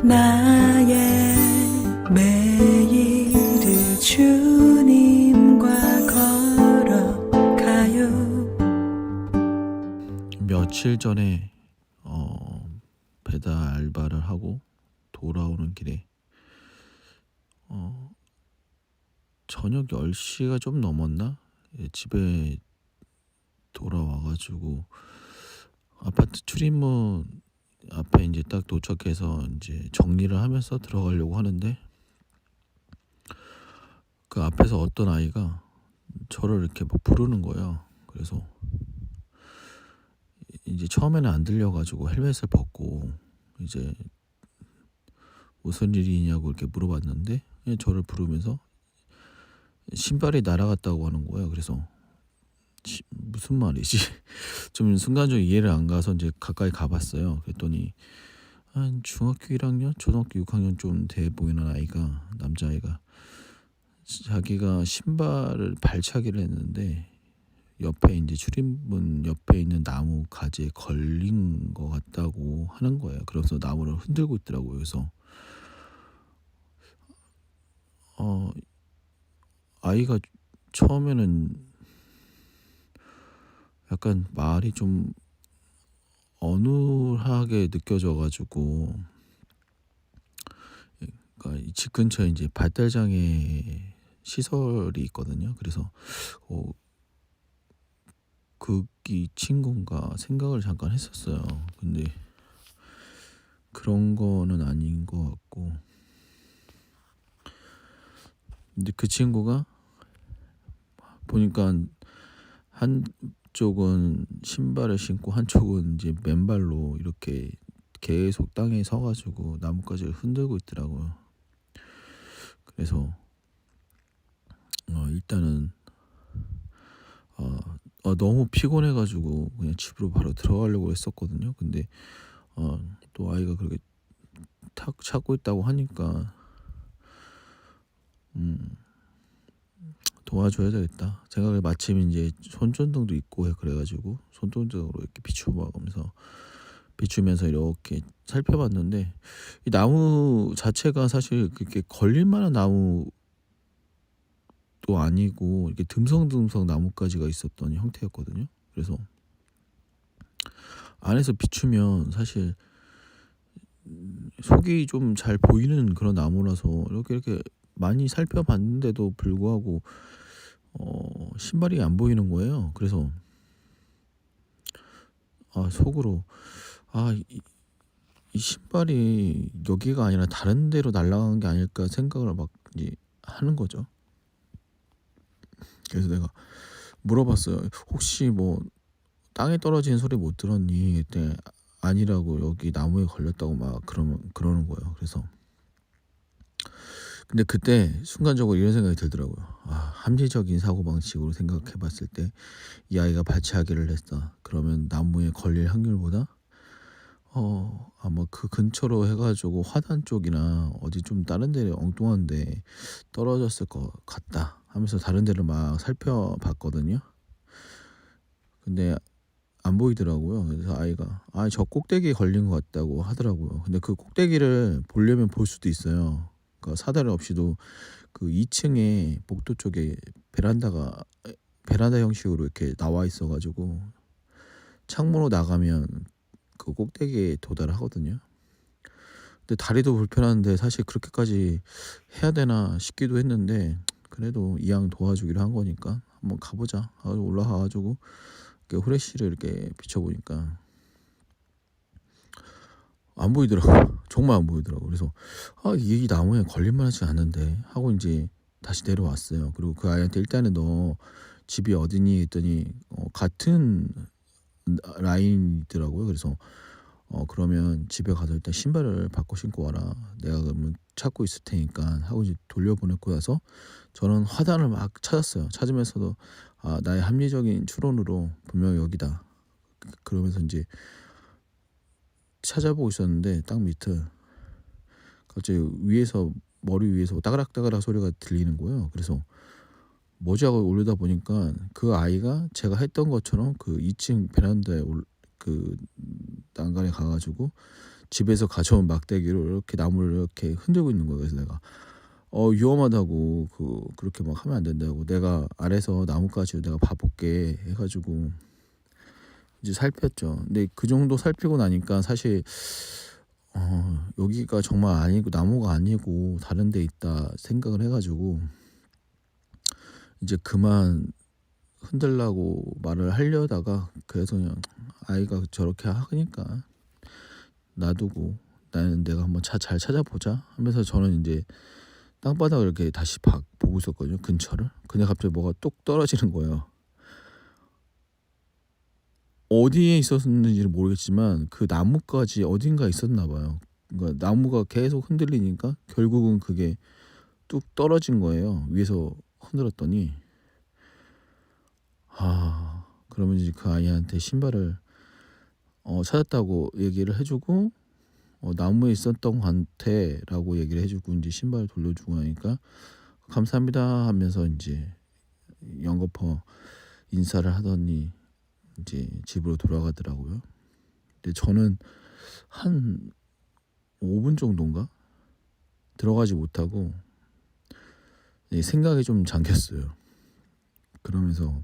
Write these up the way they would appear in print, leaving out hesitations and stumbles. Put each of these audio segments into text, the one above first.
나의 매일을 주님과 걸어가요. 며칠 전에 배달 알바를 하고 돌아오는 길에 저녁 10시가 좀 넘었나? 집에 돌아와가지고 아파트 출입문 앞에 이제 딱 도착해서 이제 정리를 하면서 들어가려고 하는데 그 앞에서 어떤 아이가 저를 이렇게 막 부르는 거예요. 그래서 이제 처음에는 안 들려가지고 헬멧을 벗고 이제 무슨 일이냐고 이렇게 물어봤는데 그냥 저를 부르면서 신발이 날아갔다고 하는 거예요. 그래서 무슨 말이지? 좀 순간적으로 이해를 안 가서 이제 가까이 가봤어요. 그랬더니 한 중학교 1학년, 초등학교 6학년 좀 돼 보이는 아이가, 남자아이가 자기가 신발을 발차기를 했는데 옆에 이제 출입문 옆에 있는 나무 가지에 걸린 것 같다고 하는 거예요. 그래서 나무를 흔들고 있더라고요. 그래서 아이가 처음에는 약간 말이 좀 어눌하게 느껴져가지고, 그러니까 이 집 근처에 이제 발달장애 시설이 있거든요. 그래서 거기 친구인가 생각을 잠깐 했었어요. 근데 그런 거는 아닌 것 같고, 근데 그 친구가 보니까 한쪽은 신발을 신고 한쪽은 이제 맨발로 이렇게 계속 땅에 서가지고 나뭇가지를 흔들고 있더라고요. 그래서 일단은 너무 피곤해가지고 그냥 집으로 바로 들어가려고 했었거든요. 근데 또 아이가 그렇게 탁 찾고 있다고 하니까 도와줘야 되겠다 생각을, 마침 이제 손전등도 있고 해 그래가지고 손전등으로 이렇게 비추면서 이렇게 살펴봤는데 이 나무 자체가 사실 그렇게 걸릴 만한 나무도 아니고 이렇게 듬성듬성 나뭇가지가 있었던 형태였거든요. 그래서 안에서 비추면 사실 속이 좀 잘 보이는 그런 나무라서 이렇게 많이 살펴봤는데도 불구하고 신발이 안 보이는 거예요. 그래서 속으로 이 신발이 여기가 아니라 다른 데로 날아간 게 아닐까 생각을 막 이제 하는 거죠. 그래서 내가 물어봤어요. 혹시 뭐 땅에 떨어지는 소리 못 들었니? 그때 아니라고, 여기 나무에 걸렸다고 막 그러는 거예요. 그래서 근데 그때 순간적으로 이런 생각이 들더라고요. 합리적인 사고방식으로 생각해봤을 때 이 아이가 발치하기를 했다. 그러면 나무에 걸릴 확률보다 아마 그 근처로 해가지고 화단 쪽이나 어디 좀 다른 데 엉뚱한데 떨어졌을 것 같다 하면서 다른 데를 막 살펴봤거든요. 근데 안 보이더라고요. 그래서 아이가 저 꼭대기에 걸린 것 같다고 하더라고요. 근데 그 꼭대기를 보려면 볼 수도 있어요. 그러니까 사다리 없이도 그 2층에 복도 쪽에 베란다 형식으로 이렇게 나와 있어가지고 창문으로 나가면 그 꼭대기에 도달하거든요. 근데 다리도 불편한데 사실 그렇게까지 해야 되나 싶기도 했는데 그래도 이왕 도와주기로 한 거니까 한번 가보자 하고 올라가가지고 이렇게 후레쉬를 이렇게 비춰보니까 안 보이더라고. 정말 안 보이더라고. 그래서 이게 나무에 걸릴만하지 않은데 하고 이제 다시 내려왔어요. 그리고 그 아이한테 일단은 너 집이 어디니 했더니 같은 라인이더라고요. 그래서 그러면 집에 가서 일단 신발을 바꿔 신고 와라. 내가 그러면 찾고 있을 테니까 하고 이제 돌려보내고 나서 저는 화단을 막 찾았어요. 찾으면서도 나의 합리적인 추론으로 분명히 여기다. 그러면서 이제 찾아보고 있었는데 딱 밑에 갑자기 머리 위에서 따그락따그락 소리가 들리는 거예요. 그래서 뭐지 하고 올려다 보니까 그 아이가 제가 했던 것처럼 그 2층 베란다에 그 난간에 가가지고 집에서 가져온 막대기로 이렇게 나무를 이렇게 흔들고 있는 거예요. 그래서 내가 위험하다고 그렇게 막 하면 안 된다고, 내가 아래서 나뭇가지로 내가 봐볼게 해가지고 이제 살폈죠. 근데 그 정도 살피고 나니까 사실 여기가 정말 아니고 나무가 아니고 다른 데 있다 생각을 해가지고 이제 그만 흔들라고 말을 하려다가, 그래서 그냥 아이가 저렇게 하니까 놔두고 나는 내가 한번 잘 찾아보자 하면서 저는 이제 땅바닥을 이렇게 다시 보고 있었거든요, 근처를. 근데 갑자기 뭐가 뚝 떨어지는 거예요. 어디에 있었는지를 모르겠지만 그 나뭇가지 어딘가에 있었나 봐요. 그러니까 나무가 계속 흔들리니까 결국은 그게 뚝 떨어진 거예요, 위에서 흔들었더니. 그러면 이제 그 아이한테 신발을 찾았다고 얘기를 해주고, 나무에 있었던 것 같아라고 얘기를 해주고 이제 신발을 돌려주고 나니까 감사합니다 하면서 이제 연거푸 인사를 하더니 이제 집으로 돌아가더라고요. 근데 저는 한 5분 정도인가 들어가지 못하고 생각에 좀 잠겼어요. 그러면서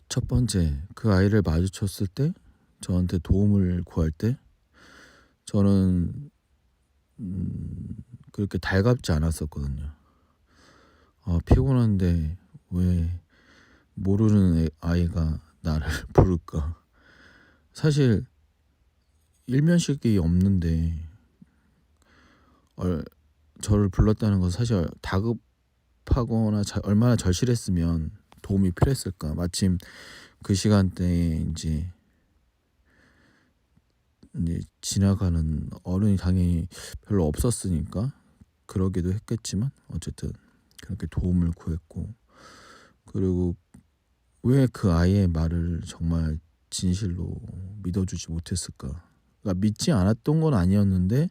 첫 번째, 그 아이를 마주쳤을 때 저한테 도움을 구할 때 저는 그렇게 달갑지 않았었거든요. 피곤한데 왜 모르는 아이가 나를 부를까. 사실 일면식이 없는데 저를 불렀다는 것은 사실 다급하거나 얼마나 절실했으면 도움이 필요했을까. 마침 그 시간대에 이제 지나가는 어른이 당연히 별로 없었으니까 그러기도 했겠지만 어쨌든 그렇게 도움을 구했고, 그리고 왜 그 아이의 말을 정말 진실로 믿어주지 못했을까. 그러니까 믿지 않았던 건 아니었는데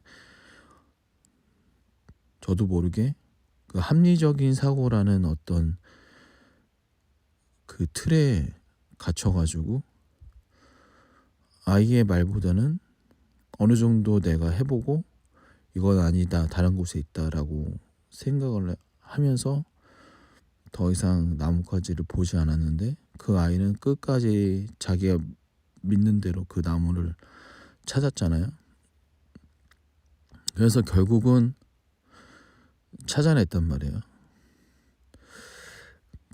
저도 모르게 그 합리적인 사고라는 어떤 그 틀에 갇혀가지고 아이의 말보다는 어느 정도 내가 해보고 이건 아니다, 다른 곳에 있다라고 생각을 하면서 더 이상 나뭇가지를 보지 않았는데, 그 아이는 끝까지 자기가 믿는 대로 그 나무를 찾았잖아요. 그래서 결국은 찾아냈단 말이에요.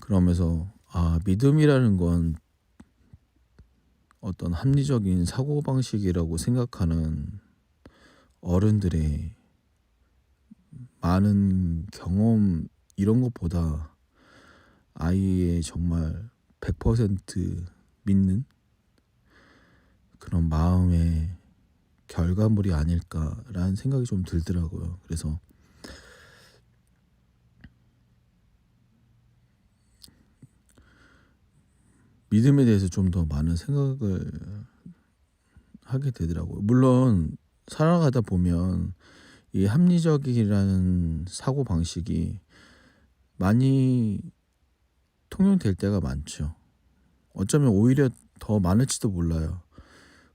그러면서 믿음이라는 건 어떤 합리적인 사고방식이라고 생각하는 어른들의 많은 경험, 이런 것보다 아이의 정말 100% 믿는 그런 마음의 결과물이 아닐까라는 생각이 좀 들더라고요. 그래서 믿음에 대해서 좀 더 많은 생각을 하게 되더라고요. 물론 살아가다 보면 이 합리적이라는 사고 방식이 많이 통용될 때가 많죠. 어쩌면 오히려 더 많을지도 몰라요.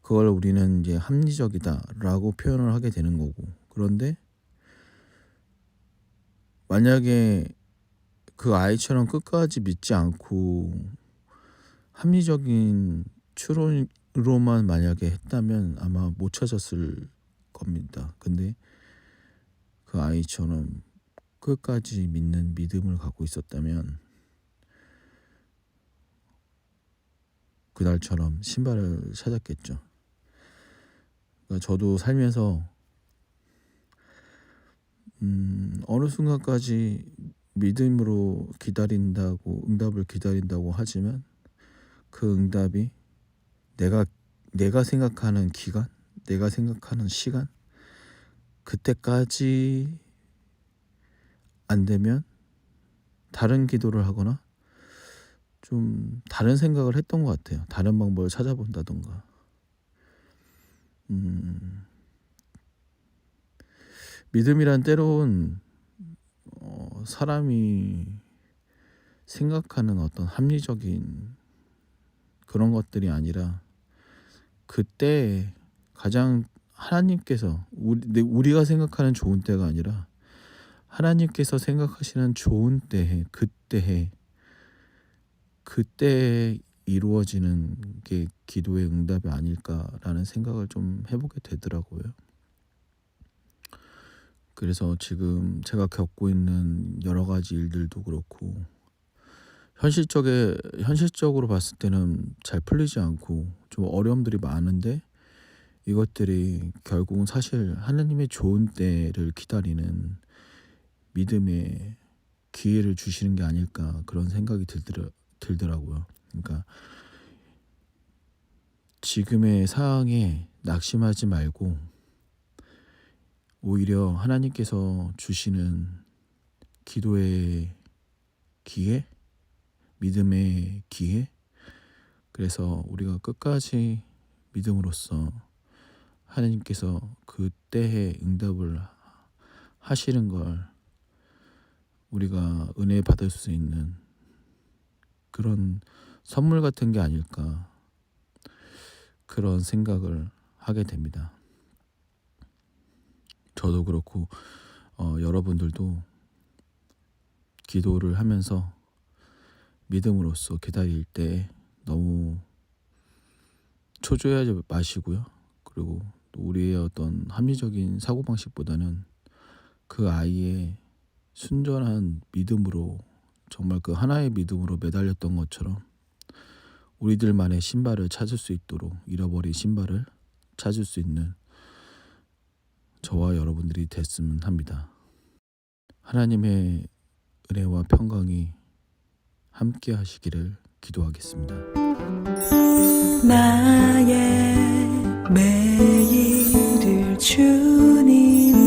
그걸 우리는 이제 합리적이다라고 표현을 하게 되는 거고. 그런데 만약에 그 아이처럼 끝까지 믿지 않고 합리적인 추론으로만 만약에 했다면 아마 못 찾았을 겁니다. 근데 그 아이처럼 끝까지 믿는 믿음을 갖고 있었다면 그날처럼 신발을 찾았겠죠. 그러니까 저도 살면서 어느 순간까지 믿음으로 기다린다고, 응답을 기다린다고 하지만 그 응답이 내가 생각하는 기간, 내가 생각하는 시간, 그때까지 안 되면 다른 기도를 하거나 좀 다른 생각을 했던 것 같아요. 다른 방법을 찾아본다던가. 믿음이란 때론 사람이 생각하는 어떤 합리적인 그런 것들이 아니라 그때 가장 하나님께서 우리가 생각하는 좋은 때가 아니라 하나님께서 생각하시는 좋은 때에 그때에 이루어지는 게 기도의 응답이 아닐까라는 생각을 좀 해보게 되더라고요. 그래서 지금 제가 겪고 있는 여러 가지 일들도 그렇고 현실적으로 봤을 때는 잘 풀리지 않고 좀 어려움들이 많은데 이것들이 결국은 사실 하나님의 좋은 때를 기다리는 믿음의 기회를 주시는 게 아닐까 그런 생각이 들더라고요. 그러니까 지금의 상황에 낙심하지 말고 오히려 하나님께서 주시는 기도의 기회, 믿음의 기회, 그래서 우리가 끝까지 믿음으로써 하나님께서 그때의 응답을 하시는 걸 우리가 은혜 받을 수 있는 그런 선물 같은 게 아닐까 그런 생각을 하게 됩니다. 저도 그렇고 여러분들도 기도를 하면서 믿음으로써 기다릴 때 너무 초조해하지 마시고요. 그리고 또 우리의 어떤 합리적인 사고방식보다는 그 아이의 순전한 믿음으로 정말 그 하나의 믿음으로 매달렸던 것처럼 우리들만의 신발을 찾을 수 있도록 잃어버린 신발을 찾을 수 있는 저와 여러분들이 됐으면 합니다. 하나님의 은혜와 평강이 함께 하시기를 기도하겠습니다. 나의 매일을 주님